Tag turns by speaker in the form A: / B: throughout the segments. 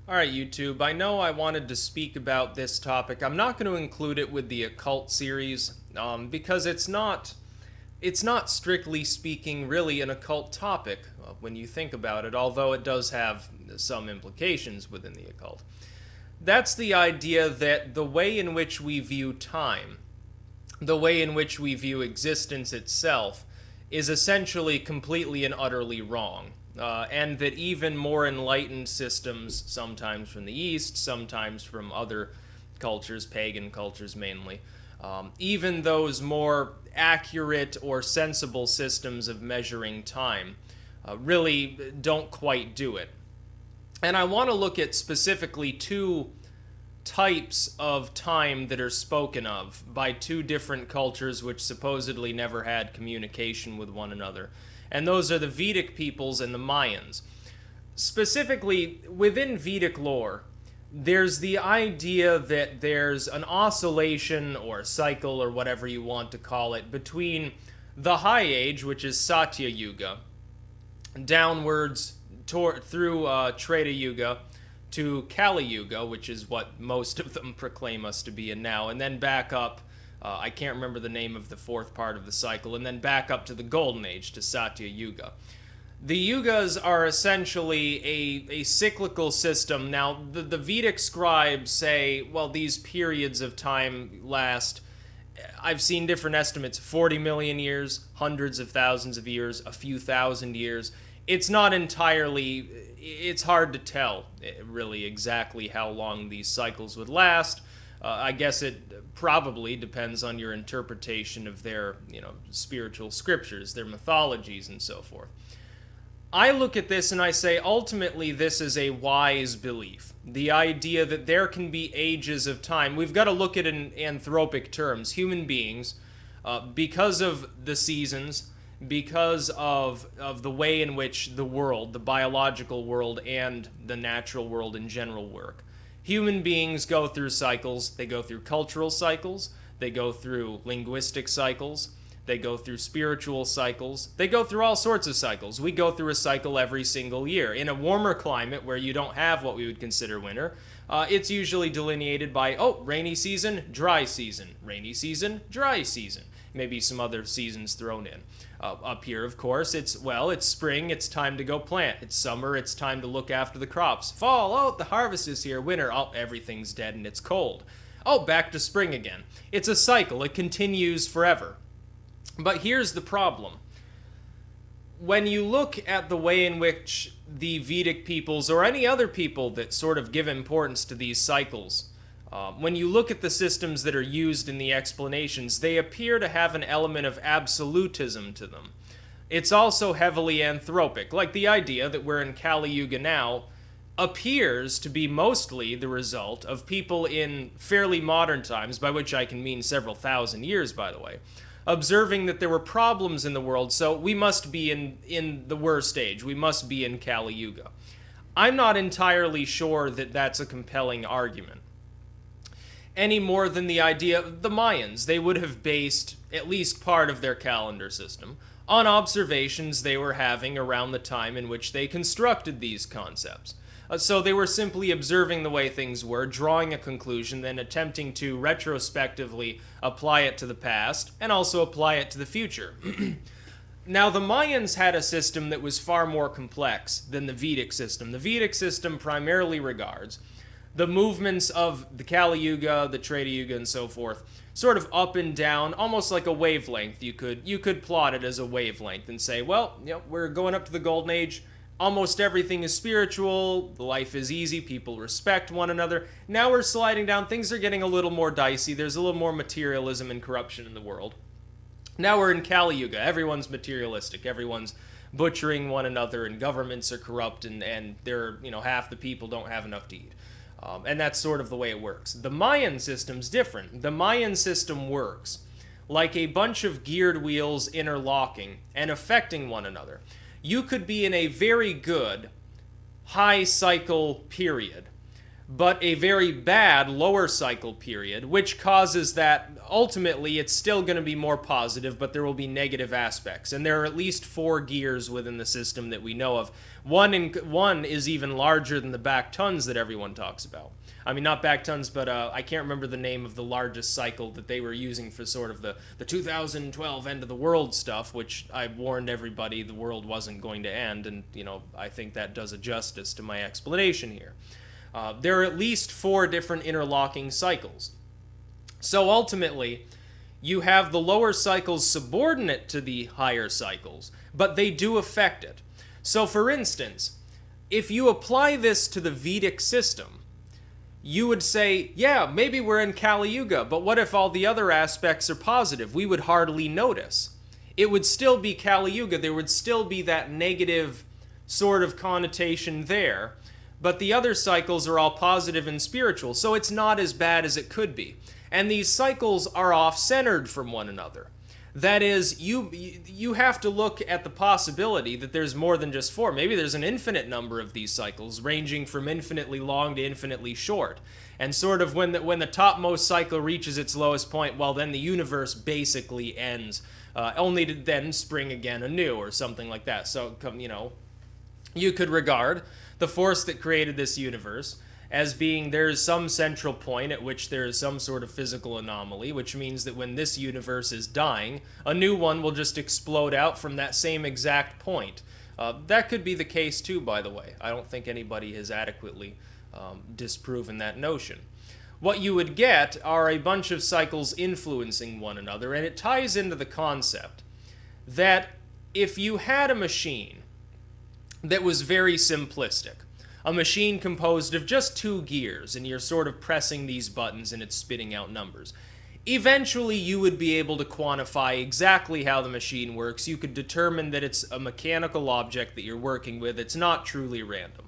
A: Alright, YouTube, I know I wanted to speak about this topic. I'm not going to include it with the occult series, because it's not strictly speaking really an occult topic when you think about it, although it does have some implications within the occult. That's the idea that the way in which we view time, the way in which we view existence itself, is essentially completely and utterly wrong. And that even more enlightened systems, sometimes from the East, sometimes from other cultures, pagan cultures mainly, even those more accurate or sensible systems of measuring time really don't quite do it. And I want to look at specifically two types of time that are spoken of by two different cultures which supposedly never had communication with one another. And those are the Vedic peoples and the Mayans. Specifically, within Vedic lore, there's the idea that there's an oscillation or cycle or whatever you want to call it between the High Age, which is Satya Yuga, downwards through Treta Yuga to Kali Yuga, which is what most of them proclaim us to be in now, and then back up. I can't remember the name of the fourth part of the cycle, and then back up to the Golden Age, to Satya Yuga. The Yugas are essentially a cyclical system. Now, the Vedic scribes say, well, these periods of time last, I've seen different estimates, 40 million years, hundreds of thousands of years, a few thousand years. It's not entirely, it's hard to tell, really, exactly how long these cycles would last. I guess it probably depends on your interpretation of their, spiritual scriptures, their mythologies, and so forth. I look at this and I say, ultimately, this is a wise belief. The idea that there can be ages of time. We've got to look at it in anthropic terms. Human beings, because of the seasons, because of the way in which the world, the biological world, and the natural world in general work. Human beings go through cycles. They go through cultural cycles. They go through linguistic cycles. They go through spiritual cycles. They go through all sorts of cycles. We go through a cycle every single year. In a warmer climate where you don't have what we would consider winter, it's usually delineated by, rainy season, dry season. Rainy season, dry season. Maybe some other seasons thrown in. Up here, of course, it's spring, it's time to go plant. It's summer, it's time to look after the crops. Fall, the harvest is here. Winter, everything's dead and it's cold. Back to spring again. It's a cycle, it continues forever. But here's the problem. When you look at the way in which the Vedic peoples, or any other people that sort of give importance to these cycles, when you look at the systems that are used in the explanations, they appear to have an element of absolutism to them. It's also heavily anthropic, like the idea that we're in Kali Yuga now appears to be mostly the result of people in fairly modern times, by which I can mean several thousand years, by the way, observing that there were problems in the world, so we must be in the worst age. We must be in Kali Yuga. I'm not entirely sure that that's a compelling argument. Any more than the idea of the Mayans. They would have based at least part of their calendar system on observations they were having around the time in which they constructed these concepts. So they were simply observing the way things were, drawing a conclusion, then attempting to retrospectively apply it to the past, and also apply it to the future. Now, the Mayans had a system that was far more complex than the Vedic system. The Vedic system primarily regards the movements of the Kali Yuga, the Treta Yuga, and so forth, sort of up and down, almost like a wavelength. You could plot it as a wavelength and say, well, we're going up to the Golden Age. Almost everything is spiritual. Life is easy. People respect one another. Now we're sliding down. Things are getting a little more dicey. There's a little more materialism and corruption in the world. Now we're in Kali Yuga. Everyone's materialistic. Everyone's butchering one another, and governments are corrupt, and they're, half the people don't have enough to eat. And that's sort of the way it works. The Mayan system's different. The Mayan system works like a bunch of geared wheels interlocking and affecting one another. You could be in a very good high cycle period but a very bad lower cycle period, which causes that ultimately it's still going to be more positive, but there will be negative aspects. And there are at least 4 gears within the system that we know of. One is even larger than the back tons that everyone talks about. I mean, not back tons, but I can't remember the name of the largest cycle that they were using for sort of the 2012 end of the world stuff, which I warned everybody the world wasn't going to end, and, I think that does a justice to my explanation here. There are at least 4 different interlocking cycles. So ultimately, you have the lower cycles subordinate to the higher cycles, but they do affect it. So for instance, if you apply this to the Vedic system, you would say, yeah, maybe we're in Kali Yuga, but what if all the other aspects are positive? We would hardly notice. It would still be Kali Yuga. There would still be that negative sort of connotation there, but the other cycles are all positive and spiritual, so it's not as bad as it could be. And these cycles are off-centered from one another. That is, you have to look at the possibility that there's more than just 4. Maybe there's an infinite number of these cycles, ranging from infinitely long to infinitely short. And sort of when the topmost cycle reaches its lowest point, well, then the universe basically ends, only to then spring again anew, or something like that. So, you could regard the force that created this universe as being there is some central point at which there is some sort of physical anomaly, which means that when this universe is dying, a new one will just explode out from that same exact point. That could be the case too, by the way. I don't think anybody has adequately disproven that notion. What you would get are a bunch of cycles influencing one another, and it ties into the concept that if you had a machine that was very simplistic, a machine composed of just 2 gears, and you're sort of pressing these buttons and it's spitting out numbers, eventually you would be able to quantify exactly how the machine works. You could determine that it's a mechanical object that you're working with. It's not truly random.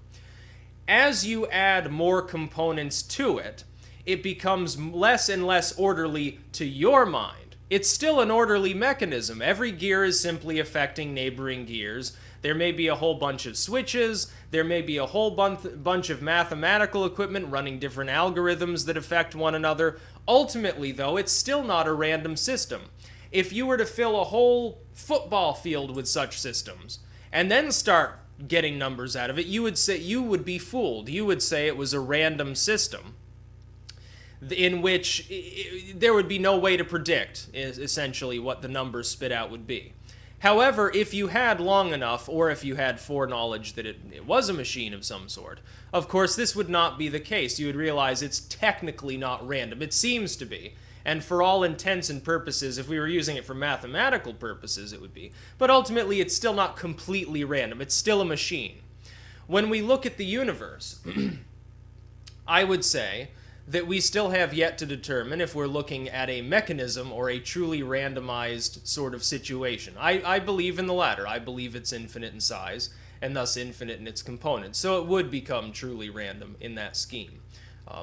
A: As you add more components to it, it becomes less and less orderly to your mind. It's still an orderly mechanism. Every gear is simply affecting neighboring gears. There may be a whole bunch of switches, there may be a whole bunch of mathematical equipment running different algorithms that affect one another. Ultimately, though, it's still not a random system. If you were to fill a whole football field with such systems, and then start getting numbers out of it, you would be fooled. You would say it was a random system in which there would be no way to predict, essentially, what the numbers spit out would be. However, if you had long enough, or if you had foreknowledge that it was a machine of some sort, of course this would not be the case. You would realize it's technically not random. It seems to be. And for all intents and purposes, if we were using it for mathematical purposes, it would be. But ultimately, it's still not completely random. It's still a machine. When we look at the universe, I would say that we still have yet to determine if we're looking at a mechanism or a truly randomized sort of situation. I believe in the latter. I believe it's infinite in size, and thus infinite in its components. So it would become truly random in that scheme.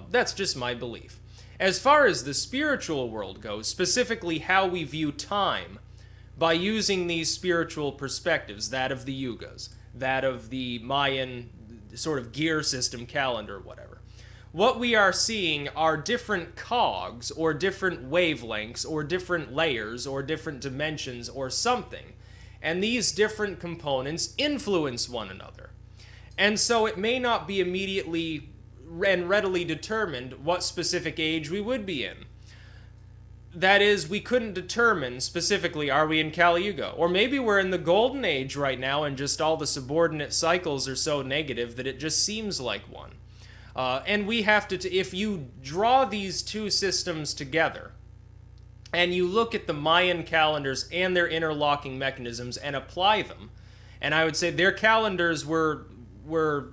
A: That's just my belief. As far as the spiritual world goes, specifically how we view time, by using these spiritual perspectives, that of the yugas, that of the Mayan sort of gear system calendar, whatever, what we are seeing are different cogs, or different wavelengths, or different layers, or different dimensions, or something. And these different components influence one another. And so it may not be immediately and readily determined what specific age we would be in. That is, we couldn't determine specifically, are we in Kali Yuga? Or maybe we're in the Golden Age right now, and just all the subordinate cycles are so negative that it just seems like one. And we have to, if you draw these two systems together, and you look at the Mayan calendars and their interlocking mechanisms and apply them, and I would say their calendars were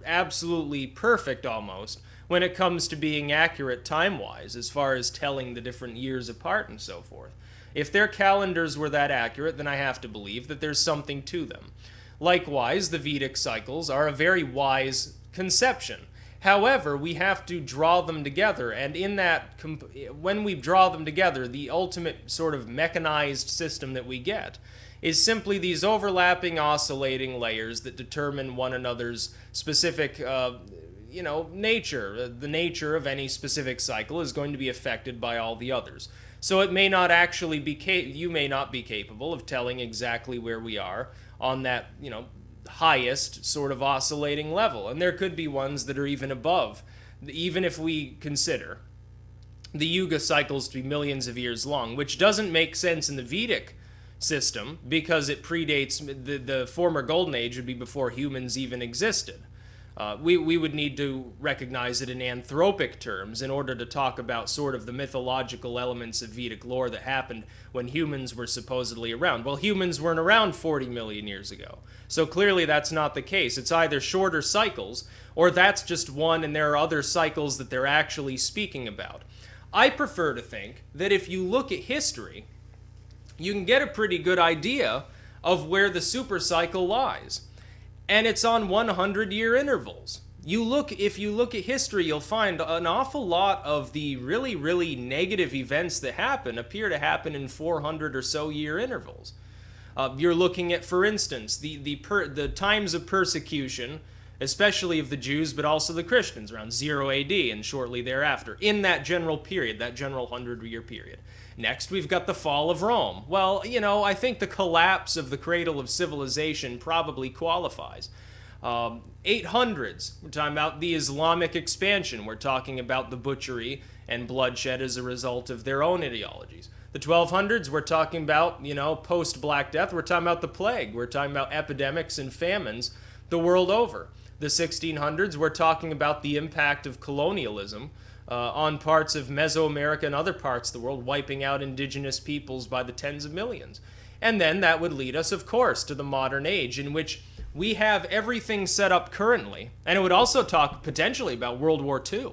A: absolutely perfect almost when it comes to being accurate time-wise as far as telling the different years apart and so forth. If their calendars were that accurate, then I have to believe that there's something to them. Likewise, the Vedic cycles are a very wise conception. However, we have to draw them together, and in that, when we draw them together, the ultimate sort of mechanized system that we get is simply these overlapping, oscillating layers that determine one another's specific, nature. The nature of any specific cycle is going to be affected by all the others. So it may not actually be you may not be capable of telling exactly where we are on that, highest sort of oscillating level. And there could be ones that are even above, even if we consider the Yuga cycles to be millions of years long, which doesn't make sense in the Vedic system because it predates the former Golden Age would be before humans even existed. We would need to recognize it in anthropic terms in order to talk about sort of the mythological elements of Vedic lore that happened when humans were supposedly around. Well, humans weren't around 40 million years ago. So clearly that's not the case. It's either shorter cycles or that's just one and there are other cycles that they're actually speaking about. I prefer to think that if you look at history, you can get a pretty good idea of where the supercycle lies. And it's on 100-year intervals. If you look at history, you'll find an awful lot of the really, really negative events that happen appear to happen in 400 or so year intervals. You're looking at, for instance, the times of persecution, especially of the Jews, but also the Christians, around 0 AD and shortly thereafter, in that general period, that general 100-year period. Next, we've got the fall of Rome. Well, I think the collapse of the cradle of civilization probably qualifies. 800s, we're talking about the Islamic expansion. We're talking about the butchery and bloodshed as a result of their own ideologies. The 1200s, we're talking about, post-Black Death. We're talking about the plague. We're talking about epidemics and famines the world over. The 1600s, we're talking about the impact of colonialism on parts of Mesoamerica and other parts of the world, wiping out indigenous peoples by the tens of millions. And then that would lead us, of course, to the modern age, in which we have everything set up currently. And it would also talk potentially about World War II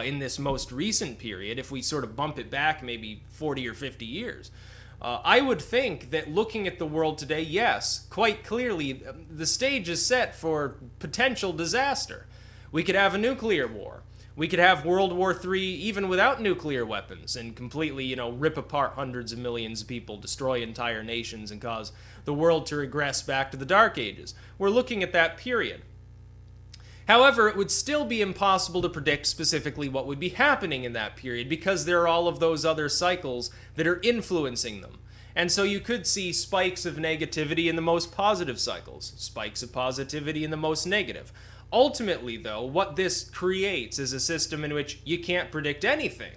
A: in this most recent period, if we sort of bump it back maybe 40 or 50 years. I would think that looking at the world today, yes, quite clearly, the stage is set for potential disaster. We could have a nuclear war. We could have World War III even without nuclear weapons and completely, rip apart hundreds of millions of people, destroy entire nations, and cause the world to regress back to the Dark Ages. We're looking at that period. However, it would still be impossible to predict specifically what would be happening in that period because there are all of those other cycles that are influencing them. And so you could see spikes of negativity in the most positive cycles, spikes of positivity in the most negative. Ultimately, though, what this creates is a system in which you can't predict anything.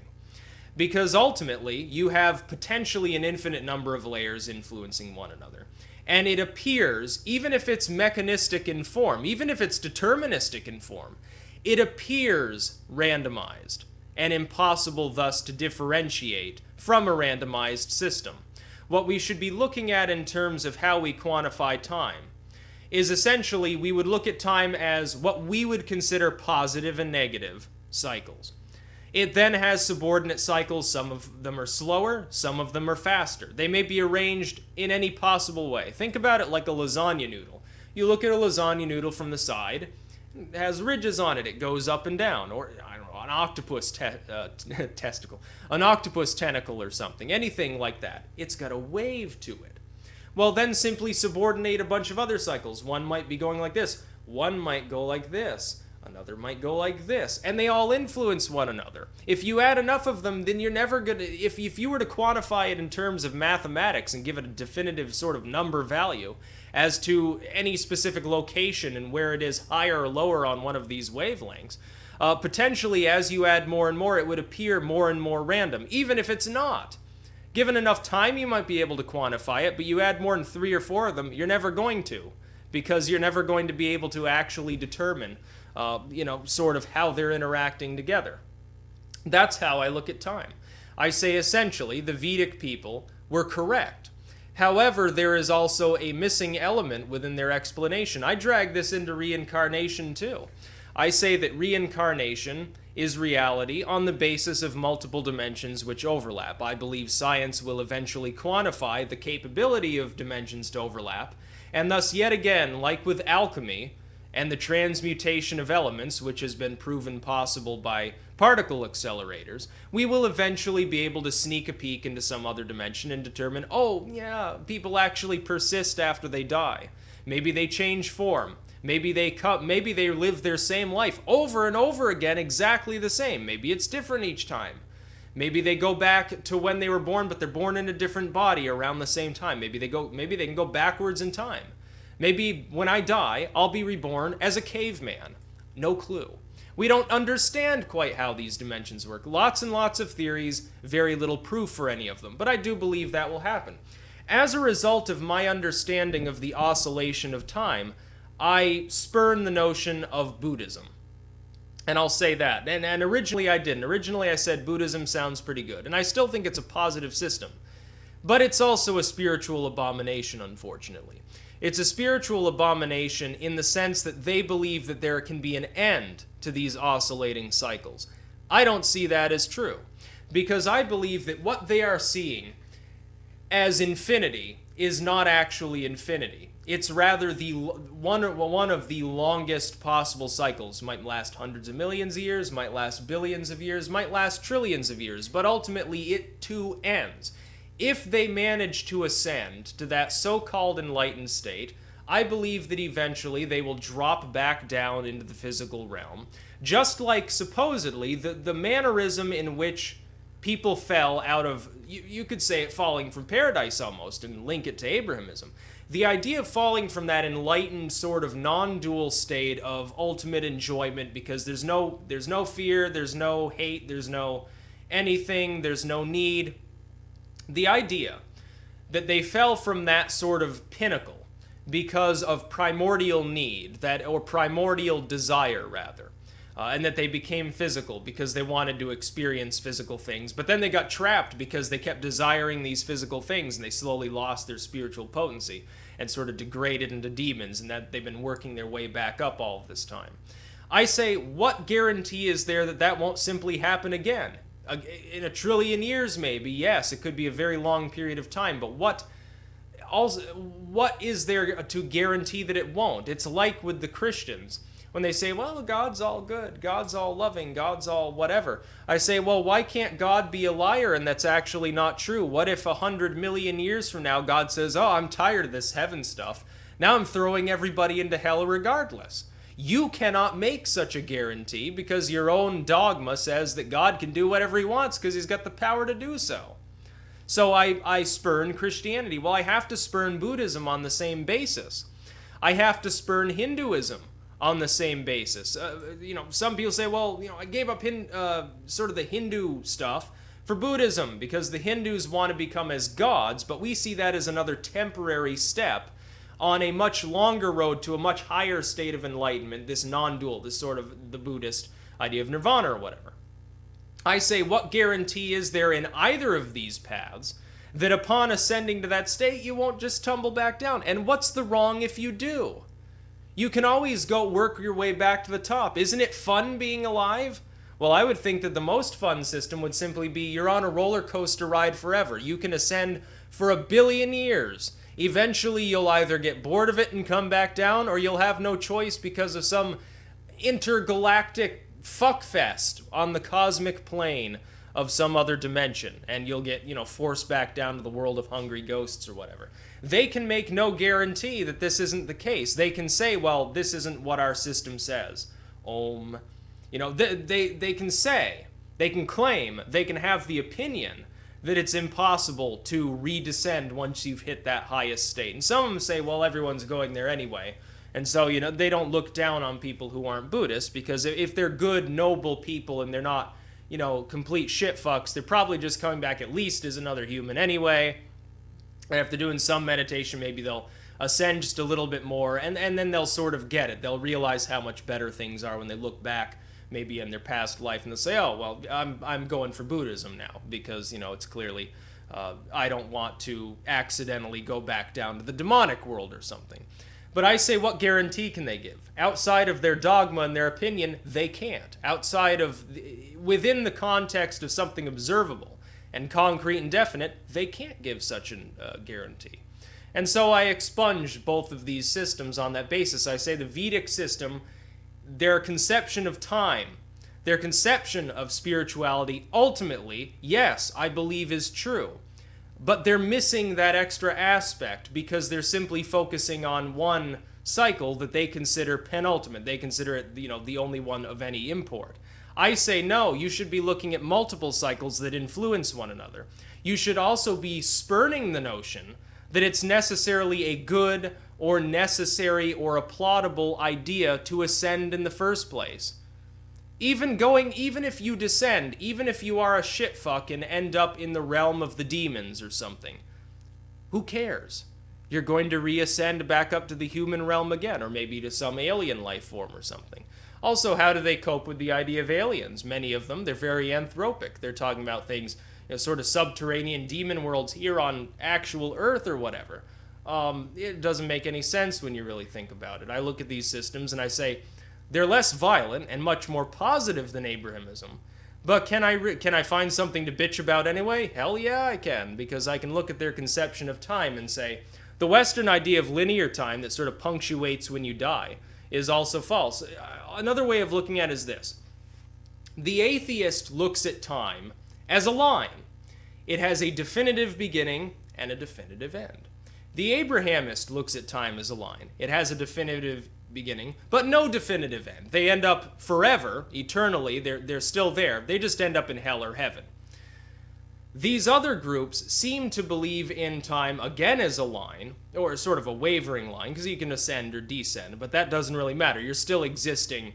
A: Because ultimately, you have potentially an infinite number of layers influencing one another. And it appears, even if it's mechanistic in form, even if it's deterministic in form, it appears randomized and impossible thus to differentiate from a randomized system. What we should be looking at in terms of how we quantify time is essentially we would look at time as what we would consider positive and negative cycles. It then has subordinate cycles. Some of them are slower, some of them are faster. They may be arranged in any possible way. Think about it like a lasagna noodle. You look at a lasagna noodle from the side, it has ridges on it, it goes up and down, or I don't know, an octopus testicle, an octopus tentacle or something, anything like that. It's got a wave to it. Well, then simply subordinate a bunch of other cycles. One might be going like this, one might go like this, another might go like this, and they all influence one another. If you add enough of them, then you're never going to, if you were to quantify it in terms of mathematics and give it a definitive sort of number value as to any specific location and where it is higher or lower on one of these wavelengths, potentially as you add more and more, it would appear more and more random, even if it's not. Given enough time, you might be able to quantify it, but you add more than 3 or 4 of them, you're never going to, because you're never going to be able to actually determine, sort of how they're interacting together. That's how I look at time. I say essentially the Vedic people were correct. However, there is also a missing element within their explanation. I drag this into reincarnation too. I say that reincarnation is reality on the basis of multiple dimensions which overlap. I believe science will eventually quantify the capability of dimensions to overlap, and thus yet again, like with alchemy and the transmutation of elements, which has been proven possible by particle accelerators, we will eventually be able to sneak a peek into some other dimension and determine, oh yeah, people actually persist after they die. Maybe they change form. Maybe they live their same life over and over again exactly the same. Maybe it's different each time. Maybe they go back to when they were born, but they're born in a different body around the same time. Maybe they can go backwards in time. Maybe when I die, I'll be reborn as a caveman. No clue. We don't understand quite how these dimensions work. Lots and lots of theories, very little proof for any of them, but I do believe that will happen. As a result of my understanding of the oscillation of time, I spurn the notion of Buddhism. And I'll say that. And originally I didn't. Originally I said Buddhism sounds pretty good, and I still think it's a positive system. But it's also a spiritual abomination, unfortunately. It's a spiritual abomination in the sense that they believe that there can be an end to these oscillating cycles. I don't see that as true, because I believe that what they are seeing as infinity is not actually infinity. It's rather the one of the longest possible cycles. Might last hundreds of millions of years, might last billions of years, might last trillions of years, but ultimately it too ends. If they manage to ascend to that so-called enlightened state, I believe that eventually they will drop back down into the physical realm, just like supposedly the mannerism in which people fell out of, you could say it falling from paradise almost, and link it to Abrahamism. The idea of falling from that enlightened sort of non-dual state of ultimate enjoyment, because there's no fear, there's no hate, there's no anything, there's no need. The idea that they fell from that sort of pinnacle because of primordial need, or primordial desire rather, and that they became physical because they wanted to experience physical things, but then they got trapped because they kept desiring these physical things, and they slowly lost their spiritual potency and sort of degraded into demons, and that they've been working their way back up all of this time. I say, what guarantee is there that that won't simply happen again? In a trillion years, maybe, yes, it could be a very long period of time, but what is there to guarantee that it won't? It's like with the Christians, when they say, well, God's all good, God's all loving, God's all whatever. I say, well, why can't God be a liar and that's actually not true? What if 100 million years from now God says, oh, I'm tired of this heaven stuff, now I'm throwing everybody into hell regardless? You cannot make such a guarantee because your own dogma says that God can do whatever he wants because he's got the power to do so. So I spurn Christianity. Well, I have to spurn Buddhism on the same basis. I have to spurn Hinduism on the same basis. Some people say, well, I gave up sort of the Hindu stuff for Buddhism because the Hindus want to become as gods, but we see that as another temporary step on a much longer road to a much higher state of enlightenment, this non-dual, this sort of the Buddhist idea of nirvana or whatever. I say, what guarantee is there in either of these paths that upon ascending to that state, you won't just tumble back down? And what's the wrong if you do? You can always go work your way back to the top. Isn't it fun being alive? Well, I would think that the most fun system would simply be you're on a roller coaster ride forever. You can ascend for 1 billion years. Eventually, you'll either get bored of it and come back down, or you'll have no choice because of some intergalactic fuckfest on the cosmic plane of some other dimension, and you'll get, forced back down to the world of hungry ghosts or whatever. They can make no guarantee that this isn't the case. They can say, well, this isn't what our system says. They can say, they can claim, they can have the opinion that it's impossible to redescend once you've hit that highest state. And some of them say, well, everyone's going there anyway. And so, they don't look down on people who aren't Buddhists, because if they're good, noble people and they're not, complete shit fucks, they're probably just coming back at least as another human anyway. And if they're doing some meditation, maybe they'll ascend just a little bit more, and then they'll sort of get it. They'll realize how much better things are when they look back maybe in their past life, and they'll say, oh, well, I'm going for Buddhism now because, it's clearly, I don't want to accidentally go back down to the demonic world or something. But I say, what guarantee can they give? Outside of their dogma and their opinion, they can't. Within the context of something observable and concrete and definite, they can't give such a guarantee. And so I expunge both of these systems on that basis. I say the Vedic system, their conception of time, their conception of spirituality, ultimately, yes, I believe is true. But they're missing that extra aspect because they're simply focusing on one cycle that they consider penultimate. They consider it, the only one of any import. I say no, you should be looking at multiple cycles that influence one another. You should also be spurning the notion that it's necessarily a good or necessary or applaudable idea to ascend in the first place. Even if you descend, even if you are a shitfuck and end up in the realm of the demons or something, who cares? You're going to reascend back up to the human realm again, or maybe to some alien life form or something. Also, how do they cope with the idea of aliens? Many of them, they're very anthropic. They're talking about things, sort of subterranean demon worlds here on actual Earth or whatever. It doesn't make any sense when you really think about it. I look at these systems and I say, they're less violent and much more positive than Abrahamism. But can I find something to bitch about anyway? Hell yeah, I can, because I can look at their conception of time and say, the Western idea of linear time that sort of punctuates when you die is also false. Another way of looking at it is this. The atheist looks at time as a line. It has a definitive beginning and a definitive end. The Abrahamist looks at time as a line. It has a definitive beginning, but no definitive end. They end up forever, eternally. They're still there. They just end up in hell or heaven. These other groups seem to believe in time again as a line, or sort of a wavering line, because you can ascend or descend, but that doesn't really matter. You're still existing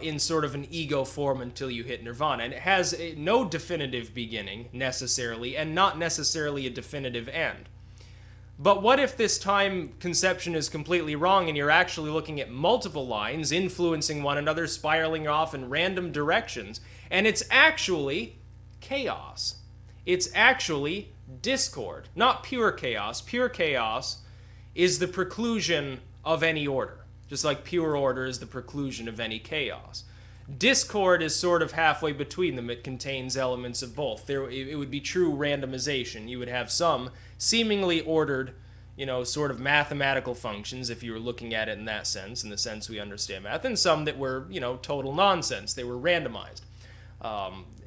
A: in sort of an ego form until you hit nirvana. And it has no definitive beginning, necessarily, and not necessarily a definitive end. But what if this time conception is completely wrong and you're actually looking at multiple lines influencing one another, spiraling off in random directions, and it's actually chaos? It's actually discord, not pure chaos. Pure chaos is the preclusion of any order, just like pure order is the preclusion of any chaos. Discord is sort of halfway between them. It contains elements of both. It would be true randomization. You would have some seemingly ordered, sort of mathematical functions, if you were looking at it in that sense, in the sense we understand math, and some that were, total nonsense. They were randomized.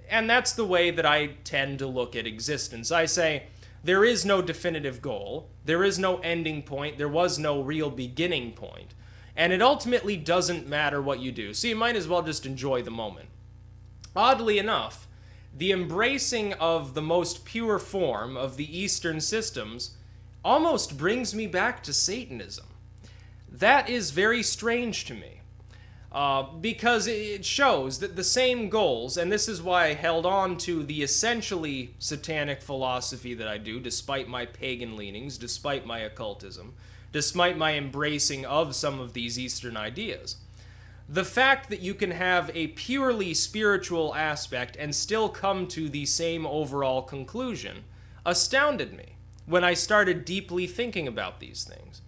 A: And that's the way that I tend to look at existence. I say, there is no definitive goal. There is no ending point. There was no real beginning point. And it ultimately doesn't matter what you do. So you might as well just enjoy the moment. Oddly enough, the embracing of the most pure form of the Eastern systems almost brings me back to Satanism. That is very strange to me. Because it shows that the same goals, and this is why I held on to the essentially satanic philosophy that I do, despite my pagan leanings, despite my occultism, despite my embracing of some of these Eastern ideas. The fact that you can have a purely spiritual aspect and still come to the same overall conclusion astounded me when I started deeply thinking about these things.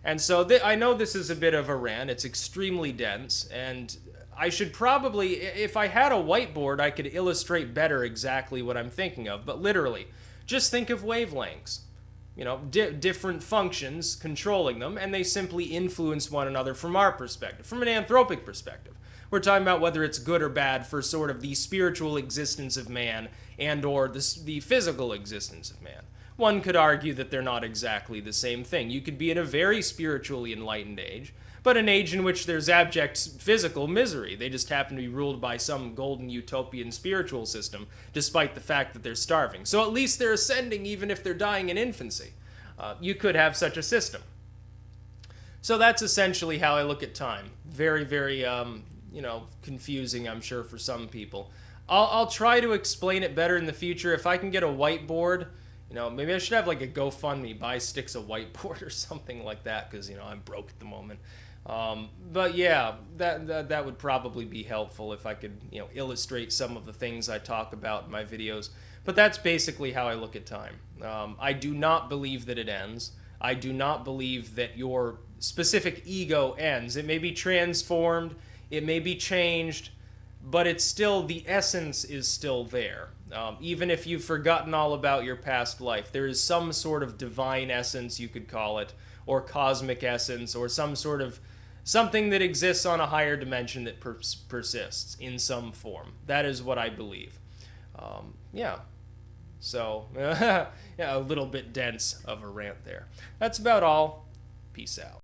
A: And so I know this is a bit of a rant. It's extremely dense, and I should probably, if I had a whiteboard, I could illustrate better exactly what I'm thinking of. But literally, just think of wavelengths. Different functions controlling them, and they simply influence one another from our perspective, from an anthropic perspective. We're talking about whether it's good or bad for sort of the spiritual existence of man and or the physical existence of man. One could argue that they're not exactly the same thing. You could be in a very spiritually enlightened age, but an age in which there's abject physical misery. They just happen to be ruled by some golden utopian spiritual system, despite the fact that they're starving. So at least they're ascending even if they're dying in infancy. You could have such a system. So that's essentially how I look at time. Very, very, confusing, I'm sure, for some people. I'll try to explain it better in the future. If I can get a whiteboard, maybe I should have like a GoFundMe, buy sticks of whiteboard or something like that, because, I'm broke at the moment. But yeah, that would probably be helpful if I could, illustrate some of the things I talk about in my videos. But that's basically how I look at time. I do not believe that it ends. I do not believe that your specific ego ends. It may be transformed, it may be changed, but it's still, the essence is still there. Even if you've forgotten all about your past life, there is some sort of divine essence, you could call it, or cosmic essence, or some sort of something that exists on a higher dimension that persists in some form. That is what I believe. Yeah. So, yeah, a little bit dense of a rant there. That's about all. Peace out.